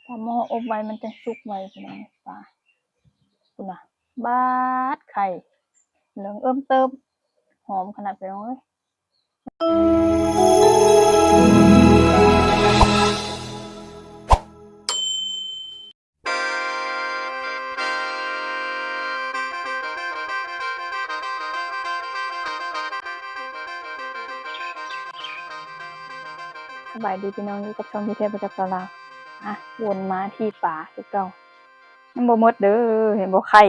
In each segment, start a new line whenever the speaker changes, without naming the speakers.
ถ้าหม้ออบไว้มันจะสุกไว้พี่น้องปลาคุณน่ะบาดไข่เหลืองเอิ่มเติมหอมขนาดพี่น้องเอ้ยสบายดีพี่น้องอยู่กับช่องพี่เทพประจักษ์ลาววนมาที่ป่าคือเก่ามันบ่หมดเด้อเห็นบ่ไข่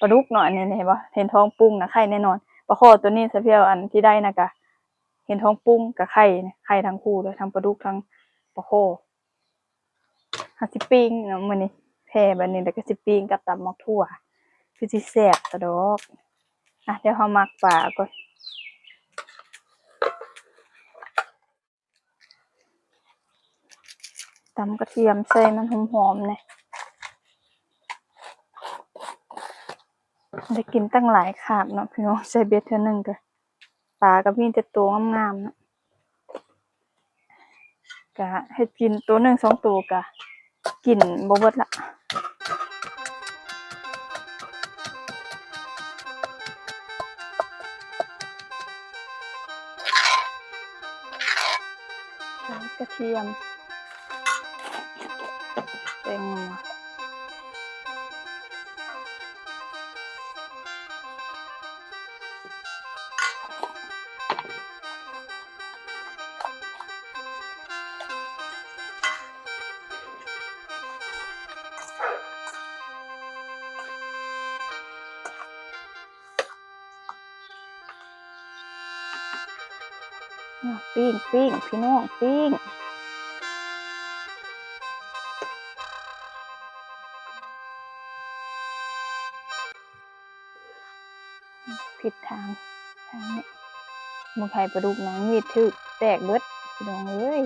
ปลาดุกเนาะอันนี้เห็นบ่เห็นท้องปุ้งนะไข่แน่นอนปลาข้อตัวนี้ซะเพียวอันที่ได้นะกะเห็นท้องปุ้งกับไข่ทั้งคู่เลยทั้งปลาดุกทั้งปลาข้อสิปิ้งเนาะมื้อนี้แผ่บัดนี้แล้วก็สิปิ้งกับตำบักถั่วคือสิแซ่บซะดอกเดี๋ยวเฮาหมักปลาก่อนตำกระเทียมใส่มันหอมๆแหน่ได้กินตั้งหลายคาบเนาะพี่น้องใส่เบ็ดเทื่อนึงก็ปลาก็มีแต่ตัวงามๆเนาะก็เฮ็ดกินตัว1 2ตัวก็กินบ่เบิดละกระเทียมแตงโมปิ้งพี่น้องปิ้งผิดทางนี้บ่ไข่ปลาดุกนะมีดถึกแตกเบิดพี่น้องเอ้ย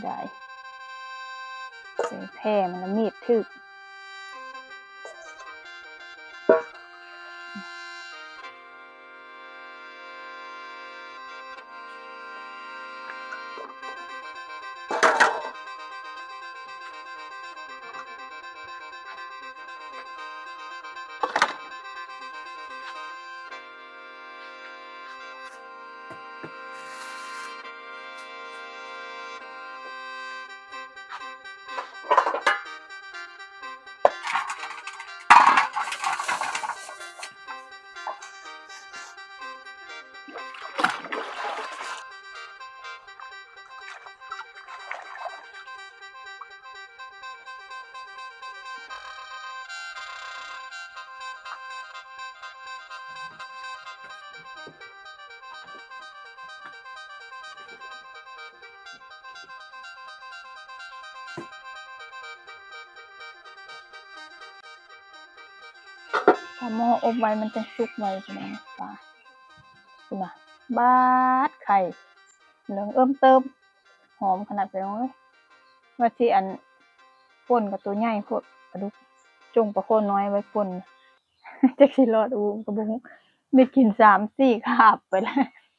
ได้ใส่แผ่มันแล้วมีดถึกถ้าหม้ออบไว้มันจะสุกไว้พี่น้องปลาคุณน่ะบาดไข่เหลืองเอิ่มเติมหอมขนาดพี่น้องเอ้ยว่าที่อันป่นกับตัวใหญ่โพดปลาดุกจงปลาโคนน้อยไว้ป่น จักสิรอดอูก็บ่ฮู้ได้กิน3-4คาบไปแล้ว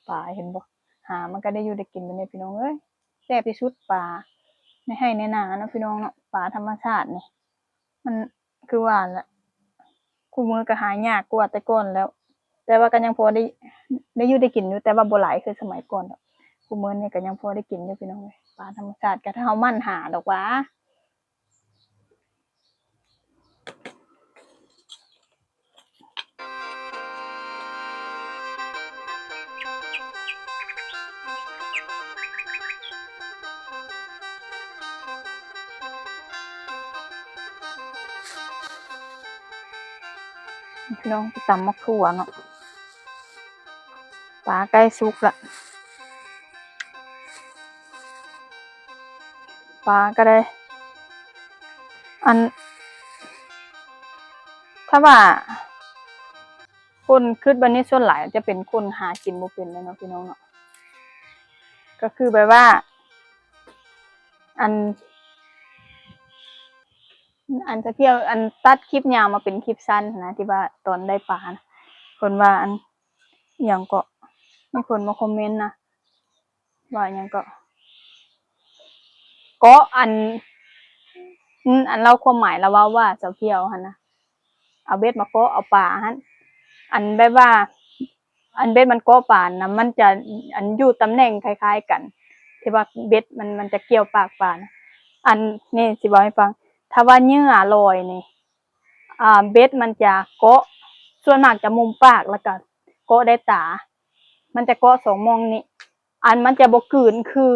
ปลาเห็นบ่หามันก็ได้อยู่ได้กินบัดนี้พี่น้องเอ้ยแซ่บที่สุดปลาในไร่ในนาเนาะพี่น้องเนาะปลาธรรมชาตินี่มันคือว่าแหละคุมื้อก็หายากกว่าแต่ก่อนแล้วแต่ว่าก็ยังพอได้อยู่ได้กินอยู่แต่ว่าบ่หลายคือสมัยก่อนดอกคุมื้อนี้ก็ยังพอได้กินอยู่พี่น้องเอ้ยปลาธรรมชาติก็ถ้าเฮาหมั่นหาดอกหว่าพี่น้องสิตำบักถั่วเนาะปลาใกล้สุกแล้วปลาก็ได้อันถ้าว่าคนคิดบัดนี้ส่วนหลายจะเป็นคนหากินบ่เป็นเลยเนาะพี่น้องเนาะก็คือแบบว่าอันจะเที่ยวอันตัดคลิปยาวมาเป็นคลิปสั้นนะที่ว่าตอนได้ปลานะคนว่าอันอิหยังก็มีคนมาคอมเมนต์นะว่าอิหยังก็ เกาะอันเราความหมายเราว่าเสาเขียวหั่นนะเอาเบ็ดมาเกาะเอาป่าหั่นอันแบบว่า อันเบ็ดมันเกาะป่านะมันจะอันอยู่ตำแหน่งคล้ายๆกันที่ว่าเบ็ดมันจะเกี่ยวปากป่านะอันนี่สิบอกให้ฟังถ้าว่าเหยื่อลอยนี่เบ็ดมันจะเกาะส่วนมากจะมุมปากแล้วก็เกาะได้ตา มันจะเกาะสองมองนี่อันมันจะบกกืนคือ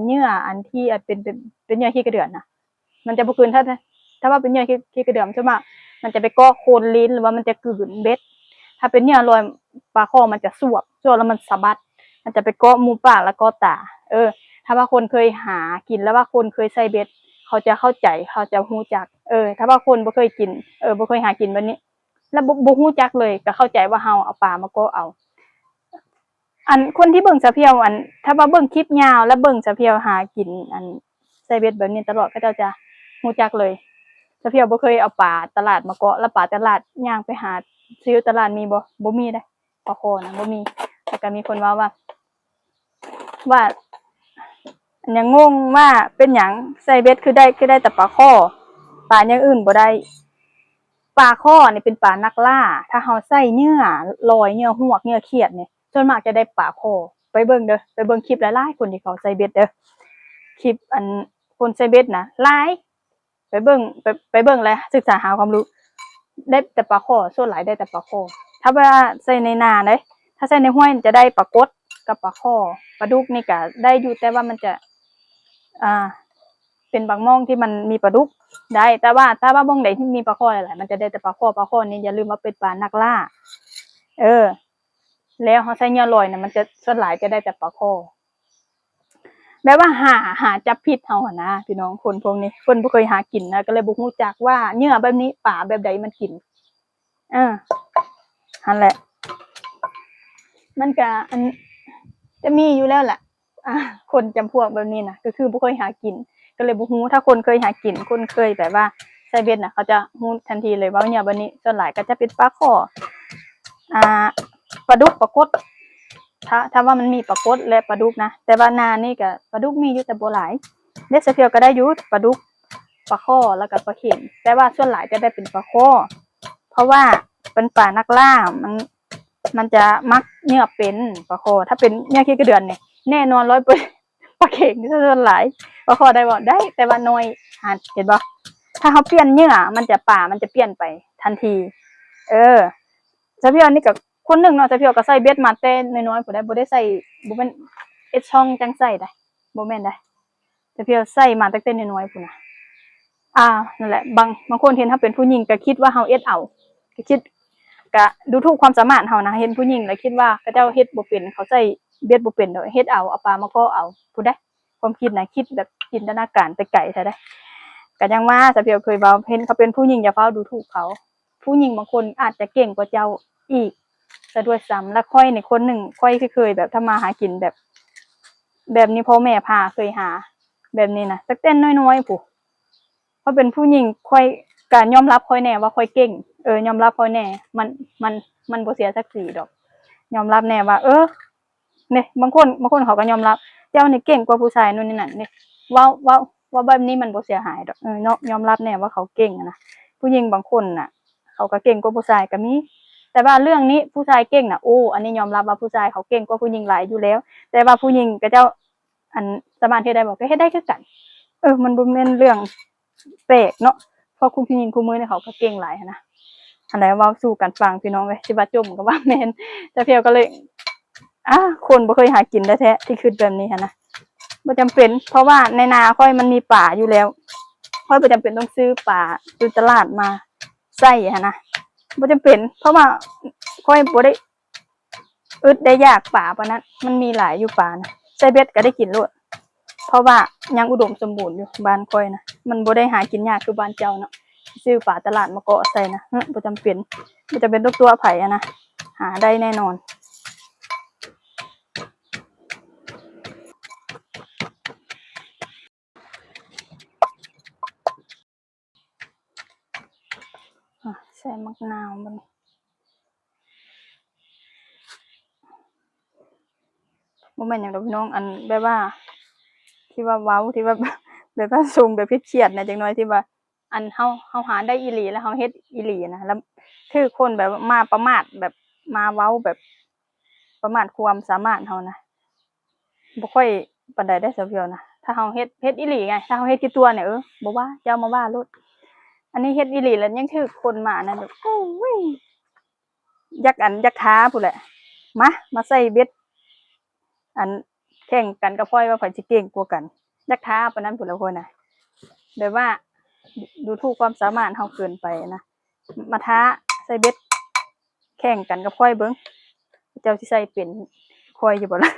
เหยื่ออันที่เป็นเหยื่อขี้กระเดือนนะมันจะบกกืนถ้าว่าเป็นเหยื่อขี้กระเดือนใช่ไหมมันจะไปเกาะโคนลิ้นหรือว่ามันจะกืนเบ็ดถ้าเป็นเหยื่อลอยปลาคอมันจะสวบแล้วมันสะบัดมันจะไปเกาะมุมปากแล้วก็ตาถ้าว่าคนเคยหากินแล้วว่าคนเคยใส่เบ็ดเขาจะเข้าใจเขาจะฮู้จักถ้าว่าคนบ่เคยกินบ่เคยหากินแบบนี้แล้วบ่ฮู้จักเลยก็เข้าใจว่าเฮาเอาปลามาเกาะเอาอันคนที่เบิ่งสะเพียวถ้าว่าเบิ่งคลิปยาวแล้วเบิ่งสะเพียวหากินใส่เบ็ดแบบนี้ตลอดก็จะฮู้จักเลยสะเพียวบ่เคยเอาปลาตลาดมาเกาะแล้วปลาตลาดย่างไปหาซื้อตลาดมีบ่มีเด้ปลาคอนะบ่มีแล้วก็มีคนว่ายังงงว่าเป็นหยังใส่เบ็ดคือได้แต่ปลาคอปลาอย่างอื่นบ่ได้ปลาคอนี่เป็นปลานักล่าถ้าเฮาใส่เหยื่อลอยเหยื่อฮวกเหยื่อเขียดนี่ส่วนมากจะได้ปลาคอไปเบิ่งเด้อไปเบิ่งคลิปหลายๆคนที่เขาใส่เบ็ดเด้อคลิปคนใส่เบ็ดนะหลายไปเบิ่งไปเบิ่งแล้วศึกษาหาความรู้ได้แต่ปลาคอส่วนหลายได้แต่ปลาคอถ้าว่าใส่ในนาเด้ถ้าใส่ในห้วยจะได้ปลากดกับปลาคอปลาดุกนี่ก็ได้อยู่แต่ว่ามันจะเป็นบางม่องที่มันมีปลาดุกได้แต่ว่าถ้าว่าม่องไหนที่มีปลาคอหลายๆมันจะได้แต่ปลาคอนี่อย่าลืมว่าเป็นปลานักล่าแล้วเขาใช้เหยื่อลอยเนี่ยมันจะส่วนหลายจะได้แต่ปลาคอแบบว่าหาจับผิดเฮาหั่นนะพี่น้องคนพวกนี้เพิ่นบ่เคยหากินนะก็เลยบ่ฮู้จักว่าเหยื่อแบบนี้ปลาแบบใดมันกินนั่นแหละมันก็จะมีอยู่แล้วแหละคนจำพวกแบบนี้นะก็คือบ่เคยหากินก็เลยบ่ฮู้ถ้าคนเคยหากินคนเคยแบบว่าใส่เบ็ดน่ะเขาจะฮู้ทันทีเลยว่าเหยื่อแบบนี้ส่วนหลายก็จะเป็นปลาคอปลาดุกปลากดถ้าว่ามันมีปลากดและปลาดุกนะแต่ว่านานี่ก็ปลาดุกมีอยู่แต่บ่หลายเด็ดสะเพียวก็ได้อยู่ปลาดุกปลาคอแล้วก็ปลาเข็มแต่ว่าส่วนหลายจะได้เป็นปลาคอเพราะว่าเป็นปลานักล่ามันจะมักเหยื่อเป็นปลาคอถ้าเป็นเหยื่อขี้กระเดือนเนี่ยแน่นอน100%ปลาเข็งที่ส่วนหลายปลาคอได้บ่ได้แต่ว่าน้อยเห็นบ่ถ้าเขาเปลี่ยนเหยื่อมันจะป่ามันจะเปลี่ยนไปทันทีสะเพียวนี่กับคนหนึ่งเนาะสะเพียวก็ใส่เบ็ดมาแต่น้อยๆผู้ใดบ่ได้ใส่บ่แม่นเอ็ดช่องจังใส่ได้บ่แม่นได้สะเพียวใส่มาตั้งแต่น้อยๆพุ่นน่ะนั่นแหละบางคนเห็นถ้าเป็นผู้หญิงก็คิดว่าเฮาเอ็ดเอาก็คิดก็ดูถูกความสามารถเฮานะเห็นผู้หญิงแล้วคิดว่าเขาเจ้าเฮ็ดบ่เป็นเขาใส่เบ็ดบ่เป็นดอกเฮ็ดเอาปลามาเกาะเอาผู้ใดความคิดน่ะคิดแบบจินตนาการไปไกลซะได้ก็ยังว่าสะเพียวเคยเว้าเห็นเขาเป็นผู้หญิงอย่าเฝ้าดูถูกเขาผู้หญิงบางคนอาจจะเก่งกว่าเจ้าอีกซะด้วยซ้ำแล้วค่อยนี่คนหนึ่งค่อยเคยแบบทำมาหากินแบบนี้พ่อแม่พาเคยหาแบบนี้นะตั้งแต่น้อยๆผู้เพราะเป็นผู้หญิงค่อยก็ยอมรับค่อยแน่ว่าค่อยเก่งยอมรับค่อยแน่มันบ่เสียศักดิ์ศรีดอกยอมรับแน่ว่าเนี่ยบางคนเขาก็ยอมรับเจ้านี่เก่งกว่าผู้ชายนู่นนี่นั่นนี่ว่าแบบนี้มันบ่เสียหายดอกเนาะยอมรับแน่ว่าเขาเก่งนะผู้หญิงบางคนน่ะเขาก็เก่งกว่าผู้ชายก็มีแต่ว่าเรื่องนี้ผู้ชายเก่งน่ะอันนี้ยอมรับว่าผู้ชายเขาเก่งกว่าผู้หญิงหลายอยู่แล้วแต่ว่าผู้หญิงก็เจ้าสามารถเฮ็ดได้บ่ก็เฮ็ดได้คือกันมันบ่แม่นเรื่องแปลกเนาะเพราะคุณผู้หญิงคู่มื้อนี่เขาก็เก่งหลายหั้นนะอันใดเว้าสู่กันฟังพี่น้องเอ้ยสิว่าจมก็ว่าแม่นแต่เพียวก็เลยคนบ่เคยหากินแท้ๆที่คิดแบบนี้หั้นนะบ่จำเป็นเพราะว่าในนาค่อยมันมีป่าอยู่แล้วค่อยบ่จำเป็นต้องซื้อป่าอยู่ตลาดมาใส่หั้นนะบ่จำเป็นเพราะว่าค่อยบ่ได้อึดได้ยากป่าปานนั้นมันมีหลายอยู่ป่านะใส่เบ็ดก็ได้กินโลดเพราะว่ายังอุดมสมบูรณ์อยู่บ้านค่อยนะมันบ่ได้หากินยากคือบ้านเจ้าเนาะซื้อป่าตลาดมาเกาะใส่นะบ่จำเป็นตัวไผนะหาได้แน่นอนใส่มะนาวบัดนี้บ่แม่นหยังดอกพี่น้องแบบว่าที่ว่าเว้าที่ว่า แบบว่าซุ่มแบบเครียดๆนะจังน้อยที่ว่า อันเฮาหาได้อีหลีแล้วเฮาเฮ็ดอีหลีนะแล้วคือคนแบบมาประมาทแบบมาเว้าแบบประมาทความสามารถเฮานะบ่ค่อยปานใดได้ซะเพียวนะถ้าเฮาเฮ็ดอีหลีไงถ้าเฮาเฮ็ดคือตัวเนี่ยบ่ว่าอย่ามาว่าโลดอันนี้เฮ็ดอีหลีแล้วยังถูกคนมานะแบบโอ้ยอยากท้าพู้นแหละมาใส่เบ็ดอันแข่งกันกับพ่อยว่าไผสิเก่งกว่ากันอยากท้าปานนั้นพู้นแหล้วคนน่ะแบบว่าดูถูกความสามารถเฮาเกินไปนะมาท้าใส่เบ็ดแข่งกันกับข้อยเบิ่งเจ้าสิใส่เป็นข้อยอยู่บ่ล่ะ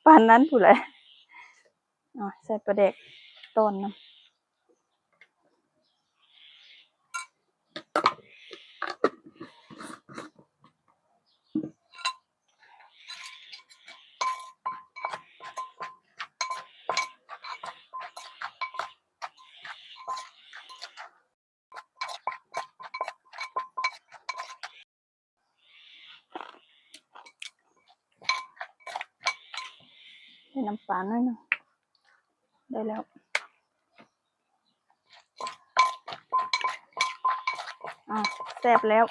ปานนั้นพู้นแหละใส่ปลาแดกตอนนำใส่น้ำปลาหน่อยหนึ่งได้แล้วแซ่บแล้ว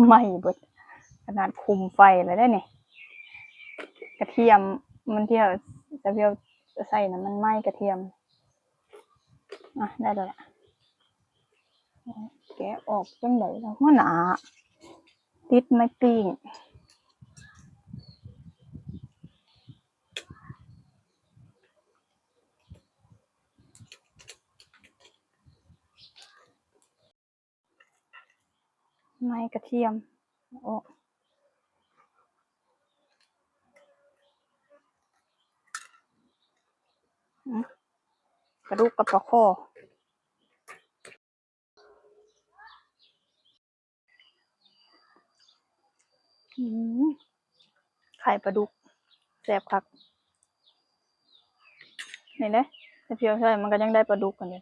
ไหม้เบิดขนาดคุมไฟแล้วได้นี่กระเทียมมันที่เราจะเพียวใส่น่ะมันไหม้กระเทียมได้แล้วล่ะแกะออกจังได๋ล่ะหัวหน้าติดไม้ปิ้งไม้กระเทียมออกกระดูกกับปลาข้อไข่ปลาดุกแซ่บคักนี่เด้ถ้าเพียวใส่มันก็ยังได้ปลาดุกกันอยู่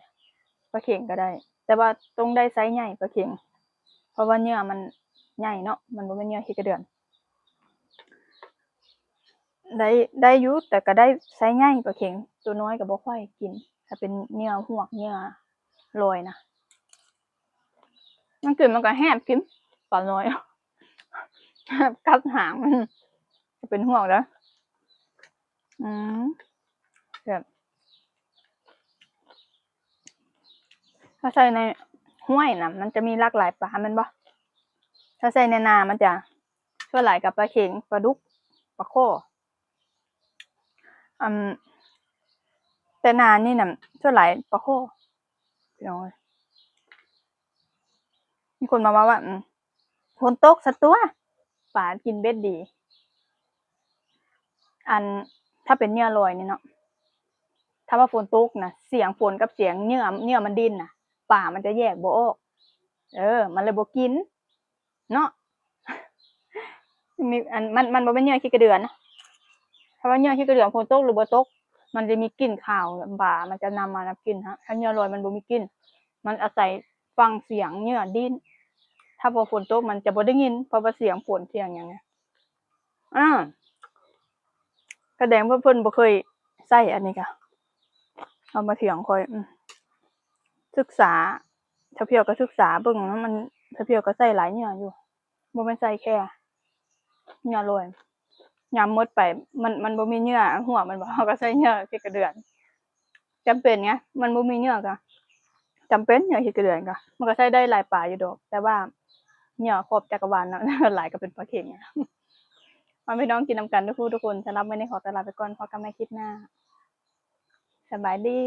ปลาเข็งก็ได้แต่ว่าต้องได้ไซส์ใหญ่ปลาเข็งเพราะว่าเนื้อมันใหญ่เนาะมันบ่แม่นเนื้อขี้กระเดือนได้อยู่แต่ก็ได้ไซส์ใหญ่ปลาเข็งตัวน้อยก็บ่ค่อยกินถ้าเป็นเนื้อฮวกเนื้อลอยนะมันกินมันก็แฮบกินปลาน้อยกัดหางมันจะเป็นห่วงเด้อแบบถ้าใส่ในห้วยน่ะมันจะมีหลากหลายปลาแม่นบ่ถ้าใส่ในนามันจะส่วนหลายกับปลาเข็งปลาดุกปลาข้อแต่นานี่น่ะส่วนหลายปลาข้อพี่น้องเอ้ยมีคนมาว่าฝนตกซะตัวปลากินเบ็ดดีถ้าเป็นเหยื่อลอยนี่เนาะถ้าว่าฝนตกน่ะเสียงฝนกับเสียงเหยื่อมันดิ้นน่ะปลามันจะแยกบ่ออกมันเลยบ่กินเนาะมีมันบ่แม่นเหยื่อขี้กระเดือนนะถ้าว่าเหยื่อขี้กระเดือนฝนตกหรือบ่ตกมันจะมีกลิ่นคาวปลามันจะนำมารับกลิ่นถ้าเหยื่อลอยมันบ่มีกลิ่นมันอาศัยฟังเสียงเหยื่อดิ้นถ้าพอฝนตกมันจะบ่ได้ยินเพราะว่าเสียงฝนเสียงหยังไงแสดงว่าเพิ่นบ่เคยใช้อันนี้ก็เอามาเถียงค่อยศึกษาถ้าเพียวก็ศึกษาเบิ่งมันถ้าเพียวก็ใช้หลายเหยื่ออยู่บ่แม่นใช้แค่เหยื่อลอยยามหมดไปมันบ่มีเหยื่อหัวมันบ่เราก็ใช้เหยื่อขี้กระเดือนจำเป็นไงมันบ่มีเหยื่อก็จำเป็นเหยื่อขี้กระเดือนก็มันก็ใช้ได้หลายปลาอยู่ดอกแต่ว่าเหยื่อครอบจักรวาลเนาะหลายก็เป็นปลาเข็งมาพี่น้องกินนำกันทุกผู้ทุกคนสำหรับมื้อนี้ขอตัวลาไปก่อนพบกันใหม่คลิปหน้าสบายดี